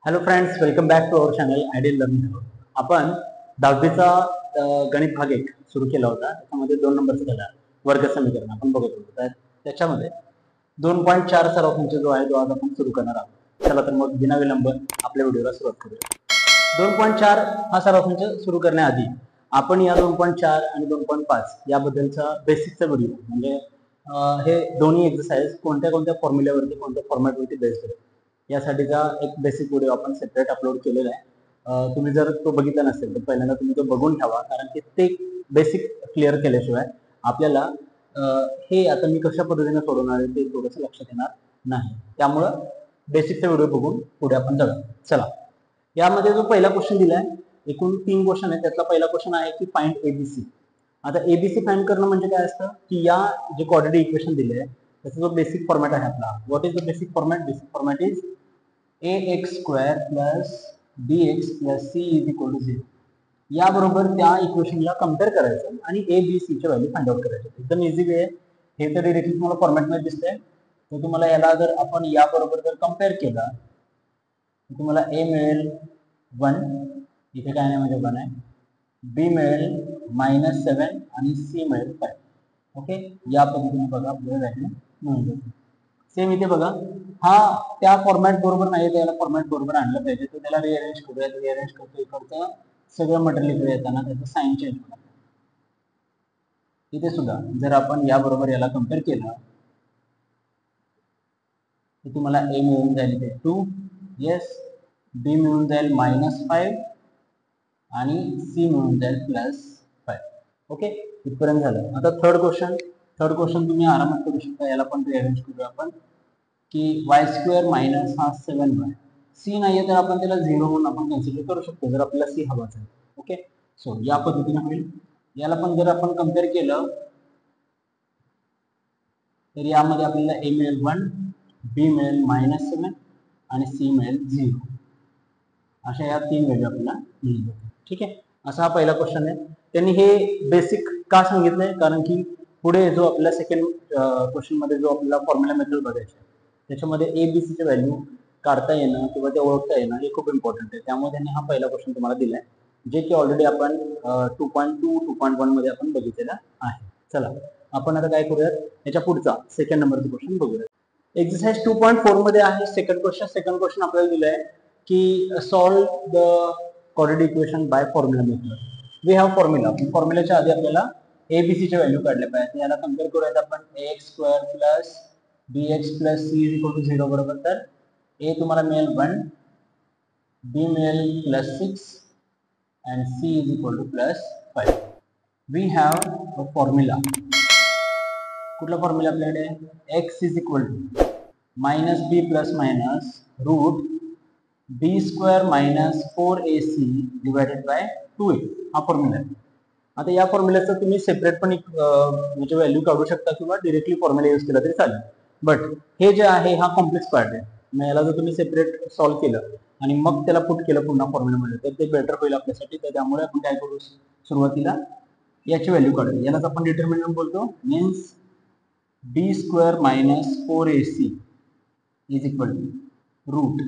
Hello friends, welcome back to our channel ideal learning. आपण 10वीचा गणित भाग 1 सुरू केला होता. त्याच्यामध्ये 2 नंबरचा धडा वर्ग समीकरण आपण बघत होतो. त्याच्यामध्ये 2.4 सराव फंक्शन जो आहे तो आज आपण सुरू करणार आहोत. चला तर मग बिना विलंब आपल्या व्हिडिओला सुरुवात करूया. 2.4 हा सराव फंक्शन सुरू करण्याआधी आपण या 2.4 आणि 2.5 याबद्दलचा बेसिकचा व्हिडिओ म्हणजे हे दोन्ही एक्सरसाइज कोणत्या कोणत्या फॉर्म्युल्यावरती कोणत्या फॉर्मॅटवरती बेस्ड आहे यासाठीचा एक बेसिक व्हिडिओ आपण सेपरेट अपलोड केलेला आहे. तुम्ही जर तो बघितला नसेल तर पहिल्यांदा तुम्ही तो बघून ठेवा, कारण की ते बेसिक क्लिअर केल्याशिवाय आपल्याला हे आता मी कशा पद्धतीने सोडवणार आहे ते थोडंसं लक्षात येणार नाही. त्यामुळं बेसिकचा व्हिडिओ बघून पुढे आपण जाऊया. चला, यामध्ये जो पहिला क्वेश्चन दिलाय, एकूण 3 क्वेश्चन आहेत. त्यातला पहिला क्वेश्चन आहे की फाइंड एबीसी. आता एबीसी फाइंड करणं म्हणजे काय असतं की या जे कोऑर्डिनेट इक्वेशन दिले आहे त्याचा जो बेसिक फॉर्मॅट आहे आपला, what is the basic format? Basic format is ax² plus bx plus c is equal to 0. याबरोबर त्या इक्वेशनला कम्पेअर करायचं आणि ए बी सी ची व्हॅल्यू फाइंड आउट करायची. एकदम इझी वे आहे. हे तर डायरेक्टली तुम्हाला फॉर्मॅट मध्ये दिसतंय. तर तुम्हाला याला जर आपण या बरोबर जर कम्पेअर केला तर तुम्हाला a मिळेल 1, इथे काय नाही म्हणजे 1 आहे, b मिळेल -7 आणि c मिळेल 5. ओके, या पद्धतीने बघा आपल्याला व्हॅल्यू मिळून जाईल. सेम इथे बघा, हा त्या फॉर्मॅट बरोबर नाही, त्याला फॉर्मॅट बरोबर आणलं पाहिजे. तर त्याला रिअरेंज करूया. रिअरेंज करतो इकडचं सगळं मटेरियल इकडे येताना त्याचं साइन चेंज होणार. इथे सुद्धा जर आपण या बरोबर याला कम्पेअर केलं तर तुम्हाला a मिळून जाईल इथे 2, येस, b मिळून जाईल -5 आणि c मिळून जाईल +5. ओके, इथपर्यंत झालं. आता थर्ड क्वेश्चन तुम्ही आरामात करू शकता. याला पण रिअरेंज करूया आपण की y² मायनस हा 7y. c नाहीये तर आपण त्याला 0 म्हणून आपण कन्सिडर करू शकतो जर आपल्याला c हवाच आहे. ओके, सो या पद्धतीने होईल. याला पण जर आपण कम्पेअर केलं तर यामध्ये आपल्याला a मिळेल 1, b मिळेल -7 आणि c मिळेल 0. अशा या 3 व्हॅल्यू आपल्याला मिळतील. ठीक आहे, असा हा पहिला क्वेश्चन आहे. त्यांनी हे बेसिक का सांगितलंय? कारण की पुढे जो आपल्याला सेकंड क्वेश्चन मध्ये जो आपल्याला फॉर्म्युला मेथड बघायचा आहे त्याच्यामध्ये ए बी सी ची व्हॅल्यू काढता येणं किंवा ते ओळखता येणं हे खूप इम्पॉर्टंट आहे. त्यामुळे त्यांनी हा पहिला क्वेश्चन तुम्हाला दिलाय, जे की ऑलरेडी आपण 2.2 2.1 मध्ये आपण बघितलेला आहे. चला, आपण आता काय करूयात, याच्या पुढचा सेकंड नंबरचा क्वेश्चन बघूया. एक्सरसाइज 2.4 मध्ये आहे सेकंड क्वेश्चन आपल्याला दिलाय की solve the coordinate equation by formula method. We have फॉर्म्युलाच्या आधी आपल्याला एबीसी ची व्हॅल्यू काढल्या पाहिजे. याला कम्पेअर करूयात आपण ax² plus bx plus c is equal to 0 बरोबर. तर a तुम्हाला मिळेल 1, b मिळेल +6 and c is equal to +5. We have a formula. कुठला फॉर्म्युला आपल्याकडे? x is equal to -b plus minus root b² minus 4ac divided by 2a. हा formula आहे. आता या फॉर्म्युल्याचा तुम्ही सेपरेट पण म्हणजे व्हॅल्यू काढू शकता किंवा डायरेक्टली फॉर्म्युला यूज केला तरी चालेल. बट हे जे आहे हा कॉम्प्लेक्स पार्ट आहे. मग याला जर तुम्ही सेपरेट सॉल्व्ह केलं आणि मग त्याला पुट केलं पुन्हा फॉर्म्युलामध्ये तर ते बेटर होईल आपल्यासाठी. तर त्यामुळे आपण काय करू, सुरुवातीला याची व्हॅल्यू काढूया. यालाच आपण डिटर्मिनंट बोलतो. Means b² minus 4ac is equal to root,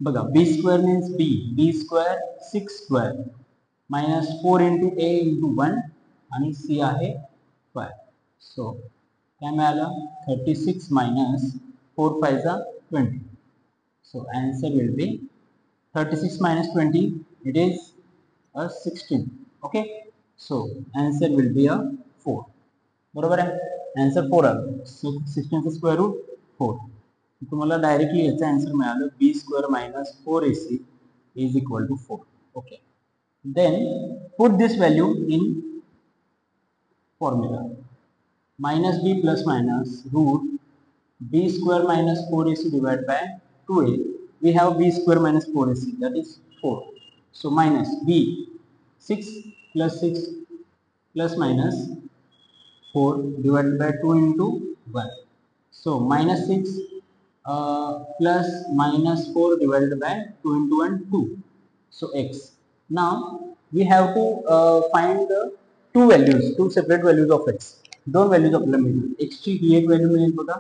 बघा b² means b² 6² minus 4 into a into 1 आणि c आहे 5. सो काय मिळालं? 36 मायनस 4 5 जा 20. So answer will be 36 minus 20, it is a 16. Okay, so answer will be a 4. बरोबर आहे, answer 4 आलं. 16 चा स्क्वेअर रूट 4. तुम्हाला डायरेक्टली याचा आन्सर मिळालं b² minus 4ac is equal to 4. Okay, then put this value in formula. Minus b plus minus root b² minus 4ac divided by 2a. We have b² minus 4ac, that is 4. So minus b, 6 plus 6 plus minus 4 divided by 2 into 1. So minus 6 plus minus 4 divided by 2 into 1, 2. So x. Now we have to find the two separate values of x. दोन values आपल्याला मिळतील. x ची ही एक value मिळेल बघा.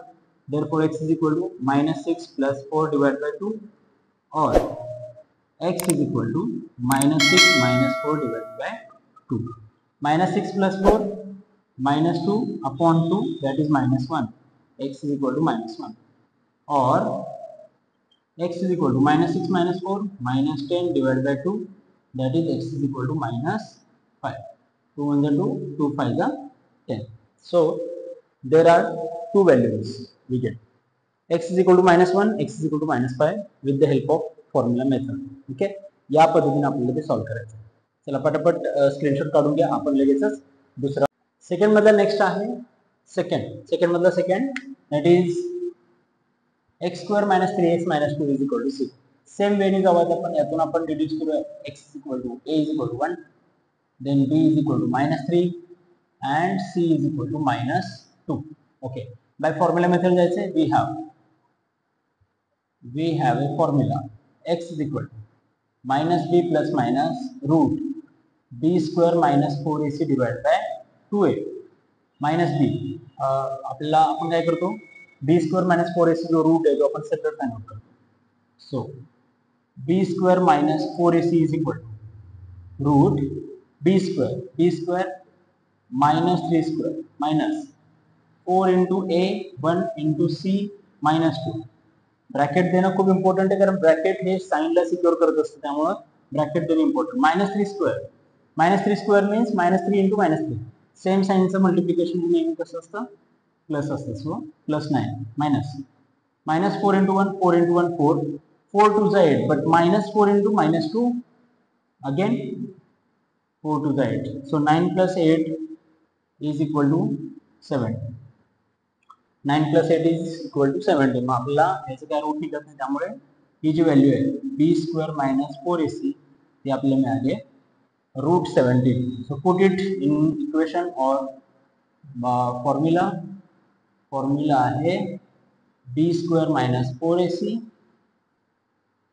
Therefore x is equal to -6 plus 4 divided by 2 or x is equal to -6 - 4 divided by 2. -6 plus 4 -2 upon 2, that is -1. X is equal to -1. Or x is equal to -6 - 4 -10 divided by 2, that is x is equal to -5. 2 1 2, 2 5 10. So there are two values we get. X is equal to -1, x is equal to -5 with the help of formula method. Okay, या पद्धतीने आपल्याला ते solve करायचं. चला पटापट screenshot काढून घ्या. आपण लगेचच दुसरा सेकंड मधला नेक्स्ट आहे. सेकंड मधला second, that is x² - 3x - 2 is equal to 6. Same वेने जाऊयात आपण. यातून आपण डिड्यूस करूया. x is equal to a is equal to 1, then b is equal to -3 and c is equal to -2. Okay, by formula method जायचे. We have a formula. X is equal to -b plus minus root b square minus 4ac divided by 2a minus b. आपल्याला आपण काय करतो, b square minus 4ac जो route आहे तो आपण separate find out करतो. So b square minus 4ac is equal to root b square minus 3 square minus 4 into a 1 into c minus 2. Bracket देणं खूप इम्पॉर्टंट आहे, कारण ब्रॅकेट हे साइनला सिक्युअर करत असतं. त्यामुळे ब्रॅकेट देणं important. -3 square means -3 into -3. Same साइनचं मल्टिप्लिकेशन नेहमी कसं असतं, प्लस असतं. सो +9 मायनस -4 इंटू 1 4 इंटू 1 4 4 2 जा 8, बट -4 इंटू -2 अगेन 4 2 जा 8. So 9 + 8 is equal to 17. 9 + 8 is equal to 17. मग आपल्याला याचं काय रूट निघत नाही, त्यामुळे ही जी व्हॅल्यू आहे b² - 4ac ती आपल्याला मिळाली √17. So put it in equation और फॉर्म्युला आहे b² - 4ac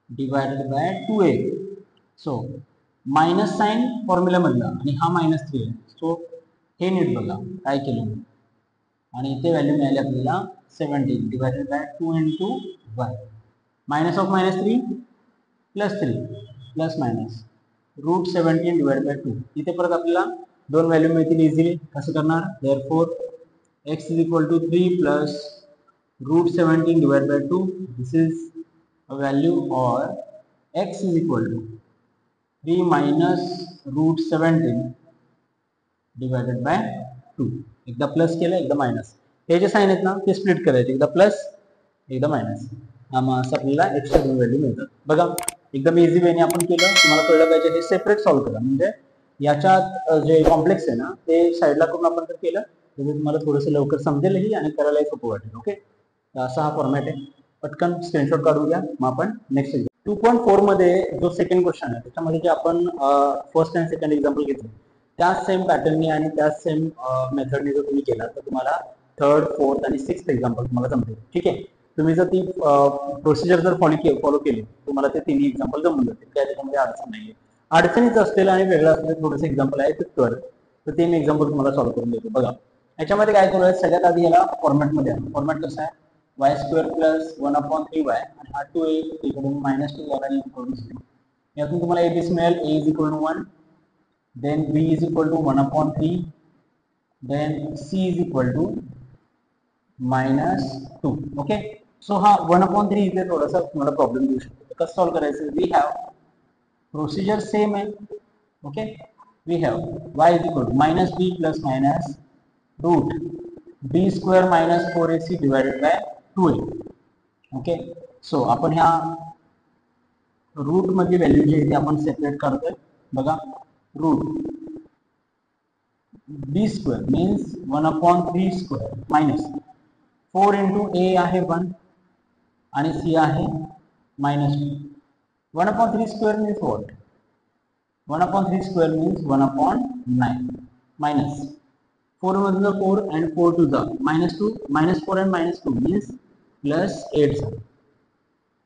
divided by 2a. So minus sign formula मधला आणि हा -3 आहे. सो हे नीट बघा काय केलं, आणि इथे व्हॅल्यू मिळाली आपल्याला 17 divided by 2 into 1 minus of -3 +3 plus minus √17 divided by 2. इथे परत आपल्याला दोन व्हॅल्यू मिळतील इझिली. कसं करणार, therefore x is equal to 3 plus √17 divided by 2. This is a value. और x is equal to 3 minus √17 divided by 2. एकदा प्लस केलं, एकदा मायनस. हे जे साइन आहेत ना ते स्प्लिट करायचे, एकदा प्लस एकदा मायनस. मग असं आपल्याला एक्स्ट्रा दोन व्हॅल्यू मिळतात. बघा एकदम इझी वेने आपण केलं. तुम्हाला कळलं पाहिजे हे सेपरेट सॉल्व्ह करा, म्हणजे याच्यात जे कॉम्प्लेक्स आहे ना ते साईडला करून आपण जर केलं तर तुम्हाला थोडंसं लवकर समजेलही आणि करायलाही सोपं वाटेल. ओके, असा हा फॉर्मॅट आहे. पटकन स्क्रीनशॉट काढून घ्या. मग आपण नेक्स्ट 2.4 मध्ये जो सेकंड क्वेश्चन आहे त्याच्यामध्ये जे आपण फर्स्ट अँड सेकंड एक्झाम्पल घेतले त्याच सेम पॅटर्ननी आणि त्याच सेम मेथडने जर तुम्ही केला तर तुम्हाला थर्ड, फोर्थ आणि सिक्स्थ एक्झाम्पल तुम्हाला जमतील. ठीक आहे, तुम्ही जर ती प्रोसिजर जर फॉलो केली तुम्हाला ते तिन्ही एक्झाम्पल जमून जातील. काय त्याच्यामध्ये अडचण नाही आहे. अडचणीच असतील आणि वेगळं असलेलं थोडंसं एक्झाम्पल आहे ते कर, तर ते मी एक्झाम्पल तुम्हाला सॉल्व्ह करून देतो. बघा याच्यामध्ये काय करूया, सगळ्यात आधी याला फॉर्मॅटमध्ये आहे. फॉर्मॅट कसं आहे, y² + 1/3y आणि हा 2a इकडून -2 आणि इकडून 0. यातून तुम्हाला abc मिळेल. a is equal to 1, then b is equal to 1/3, then c is equal to -2. Okay, so हा 1/3 इथे थोडासा तुम्हाला प्रॉब्लेम देऊ शकतो. कसं सॉल्व्ह करायचं, वी हॅव प्रोसिजर सेम आहे. Okay, we have y is equal to -b plus minus root b² - 4ac divided by 2a. Okay, so आपण ह्या रूट मधली व्हॅल्यू जी आहे ती आपण सेपरेट करतोय. बघा root b² means 1/3² minus 4 into a आहे 1 आणि c आहे -2. 1/3² मीन्स व्हॉट, 1/3² मीन्स 1/9 मायनस 4 मधलं 4 and 4 2 जा -2 -4 and -2 मीन्स +8 जा.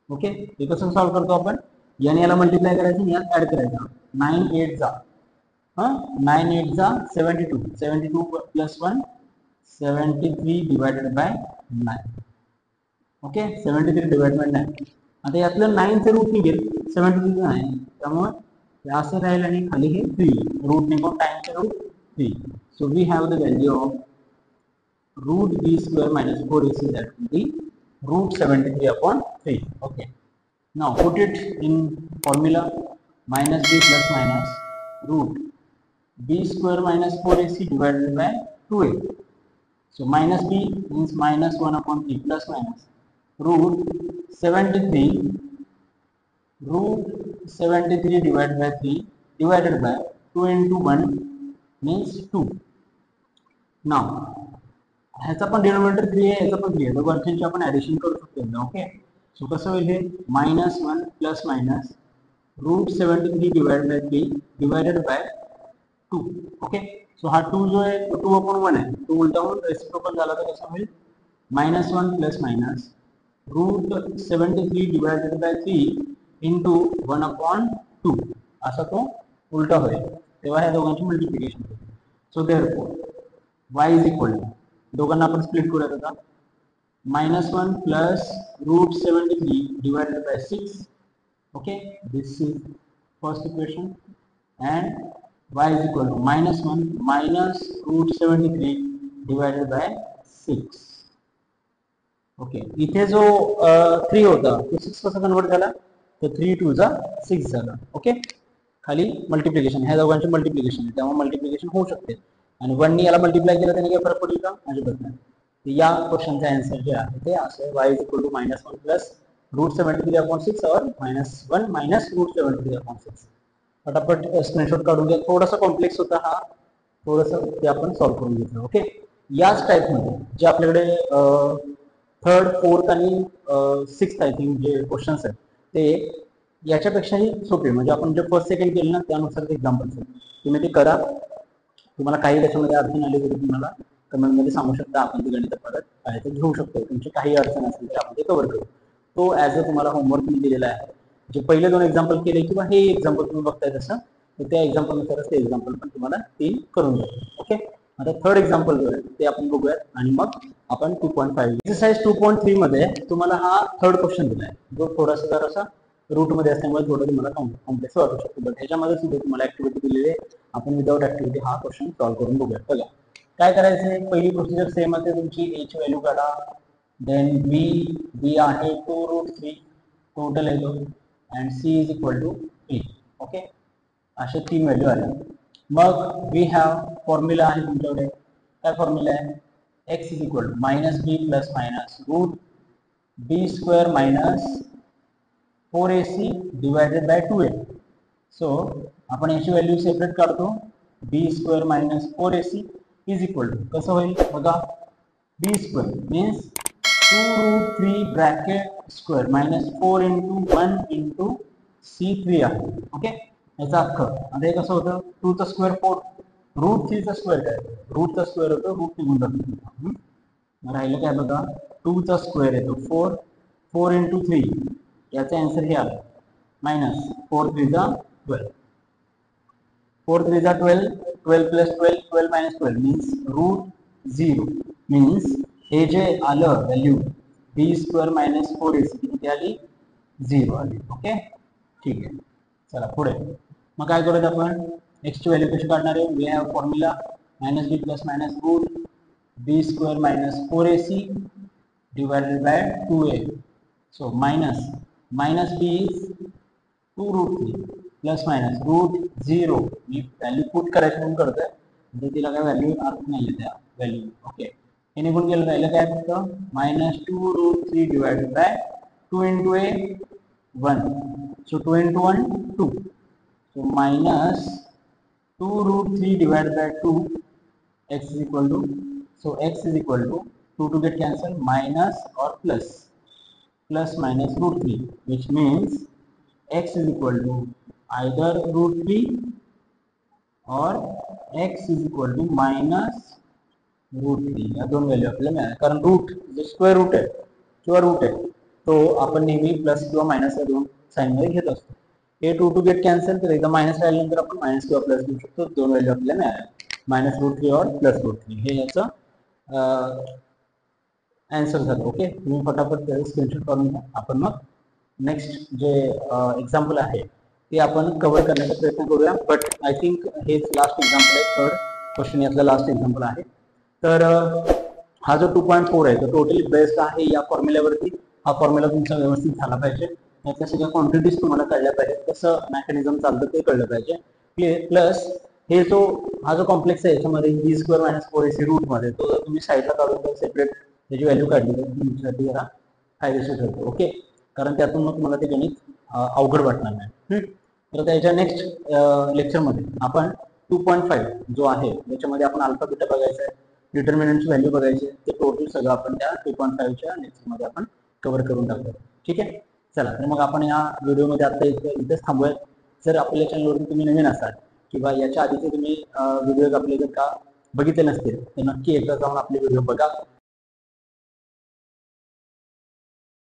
ओके, हे कसं सॉल्व्ह करतो आपण, याने याला मल्टिप्लाय करायचं आणि यात ऍड करायचं. 9 8 जा 9 8 जा 72 72 + 1 73 divided by 9. Okay, 73 divided bye 9 आता यातलं 9चं रूट निघेल 73 नाही, त्यामुळे हे असं राहील आणि खाली हे 3 रूट निघून 9चं root 3. So we have the value of root b square minus 4ac, that will be root 73 upon 3. Okay, now put it in formula. Minus b plus minus root b square minus 4ac divided by 2a. So minus b means minus 1 upon 3 plus minus root 73 divided by 3 divided by 2 into 1 means 2. Now ह्याचा पण denominator 3 आहे, ह्याचा पण 3 आहे, दोघांची आपण addition करू शकतो. ओके, सो कसं होईल हे -1 plus minus root 73 divided by 3 divided by 2. Okay, so हा 2 जो आहे तो 2 अपॉन 1 आहे, तो उलटा होऊन रेसिप्रोकल झाला तर कसं होईल -1 plus minus root 73 divided by 3 into 1 upon 2 असा तो उलटा होईल, तेव्हा ह्या दोघांची मल्टिप्लिकेशन होईल. So therefore y is equal to, दोघांना आपण स्प्लिट करूयात आता, -1 plus root 73 divided by 6. Okay, this is first equation and y is equal to -1 minus root 73 divided by 6. Okay, इथे जो 3 होता तो 6 कसा कन्वर्ट झाला, तर 3 2 जा 6 झाला. ओके, खाली मल्टिप्लिकेशन, ह्या दोघांची मल्टिप्लिकेशन आहे त्यामुळे मल्टिप्लिकेशन होऊ शकते, आणि 1 ने याला मल्टिप्लाय केलं त्याने काय फरक पडेल का, अजिबात नाही. या क्वेश्चनचा आन्सर जे आहे ते असं y is equal to -1 plus root 73 upon 6 और -1 माइनस रूट 73 अपॉन 6. फटाफट स्क्रीनशॉट काढून घ्या, थोडासा कॉम्प्लेक्स होता हा, थोडंसं ते आपण सॉल्व्ह करून घेतलं. ओके, याच टाईपमध्ये जे आपल्याकडे 3rd 4th आणि 6th आय थिंक जे क्वेश्चन्स आहेत ते याच्यापेक्षाही सोपे, म्हणजे आपण जे फर्स्ट सेकंड केलं ना त्यानुसार ते एक्झाम्पल्स आहेत, तुम्ही ते करा. तुम्हाला काही त्याच्यामध्ये अडचण आली तरी तुम्हाला कमेंटमध्ये सांगू शकता, आपण ते गणित परत आहे ते घेऊ शकतो. तुमची काही अडचण असेल तर आपण ते कव्हर करू. तो ॲज अ तुम्हाला होमवर्क मी दिलेला आहे, जे पहिले 2 एक्झाम्पल केले किंवा हे एक्झाम्पल तुम्ही बघताय तसं, तर त्या एक्झाम्पलनुसारच ते एक्झाम्पल पण तुम्हाला 3 करून द्या. ओके, आता 3rd एक्झाम्पल जो आहे ते आपण बघूयात आणि मग आपण 2.5 एक्सरसाइज 2.3 मध्ये तुम्हाला हा 3rd क्वेश्चन दिला आहे, जो थोडासा जरासा रूट मध्ये असल्यामुळे थोडं तुम्हाला कॉम्प्लेक्स वाटू शकतो, बट ह्याच्यामध्ये सुद्धा तुम्हाला ऍक्टिव्हिटी दिलेली आहे. आपण विदाउट ऍक्टिव्हिटी हा क्वेश्चन सॉल्व्ह करून बघूयात. बघा काय करायचंय, पहिली प्रोसिजर सेम आहे, तुमची a ची व्हॅल्यू काढा, देन b आहे 2√3 टोटल आहे तो, and c is equal to 8. Okay, अशा 3 व्हॅल्यू आल्या. मग वी हॅव फॉर्म्युला आहे तुमच्याकडे, काय फॉर्म्युला आहे, x is equal to -b plus minus root b square minus 4ac divided by 2a. So आपण याची व्हॅल्यू सेपरेट काढतो, b square minus 4ac is equal to कसं होईल बघा, b square means 2√3 bracket square minus 4 into 1 into c3 आहे. Okay, याचा अर्थ आता हे कसं होतं, 2 चा स्क्वेअर 4, रूट 3 चा स्क्वेअर काय, रूट चा स्क्वेअर होतो, रूट निघून जातो, राहिलं काय बघा, 2 चा स्क्वेअर येतो 4, 4 इंटू 3, याचा आन्सर हे आला मायनस 4 3 जा 12, 4 3 जा 12, 12 plus 12, 12 minus 12 means root 0, means हे जे आलं value b square minus 4ac किती आली, 0 आली. ओके, ठीक आहे, चला पुढे. मग काय करूयात आपण, x ची व्हॅल्यू कशी काढणार आहे, we have formula -b plus minus root b square minus 4ac divided by 2a. So minus b is 2√3 plus minus root 0, मी व्हॅल्यू पुट करायची म्हणून करतोय, म्हणजे तिला काय व्हॅल्यू अर्थ नाही आहे त्या व्हॅल्यू. ओके, हे निघून गेलं, राहिलं काय फक्त -2√3 divided by 2 into a 1, so 2 into 1 2, so minus 2√3 divided by 2, x is equal to, so x is equal to 2 to get cancelled, minus or plus minus root 3, which means x is equal to either root 3 or x is equal to minus root 3. या दोन value आपल्याला मिळाल्या, कारण route जो square route आहे किंवा route आहे तो आपण नेहमी प्लस किंवा मायनस या दोन साइन मध्ये घेत असतो. हे 2 टू गेट कॅन्सल, तर एकदा मायनस राहिल्यानंतर आपण मायनस किंवा प्लस घेऊ शकतो. दोन व्हॅल्यू आपल्याला मिळाल्या, मायनस रूट 3 और प्लस रूट 3, हे याचं आन्सर झालं. ओके, तुम्ही फटाफट स्क्रीनशॉट करून घ्या, आपण मग नेक्स्ट जे एक्झाम्पल आहे ते आपण कव्हर करण्याचा प्रयत्न करूया. बट आय थिंक हेच लास्ट एक्झाम्पल आहे, थर्ड क्वेश्चन यातला लास्ट एक्झाम्पल आहे. तर हा जो 2.4 आहे तो टोटली बेस्ड आहे या फॉर्म्युल्यावरती. हा फॉर्म्युला तुमचा व्यवस्थित झाला पाहिजे, त्यातल्या सगळ्या क्वांटिटीज तुम्हाला कळल्या पाहिजेत, कसं मेकॅनिझम चालतं ते कळलं पाहिजे. प्लस हे हा जो कॉम्प्लेक्स आहे याच्यामध्ये b² - 4ac रूट मध्ये तो जर तुम्ही साईडला काढून सेपरेट त्याची व्हॅल्यू काढली तर तुमच्यासाठी जरा फायदेशीर ठरतो. ओके, कारण त्यातून मग तुम्हाला ते गणित अवघड वाटणार नाही. तर त्याच्या नेक्स्ट लेक्चरमध्ये आपण 2.5 जो आहे त्याच्यामध्ये आपण अल्फा बीटा बघायचा आहे, डिटर्मिनंटची व्हॅल्यू बघायची, ते टोटल सगळं आपण त्या 2.5च्या लेक्चरमध्ये आपण कव्हर करून टाकतो. ठीक आहे, चला तर मग आपण या व्हिडिओमध्ये आता इथेच थांबूयात. जर आपल्या चॅनलवरून तुम्ही नवीन असाल किंवा याच्या आधीचे तुम्ही व्हिडिओज आपले जर का बघितले नसतील तर नक्की एकदा जाऊन आपले व्हिडिओ बघा.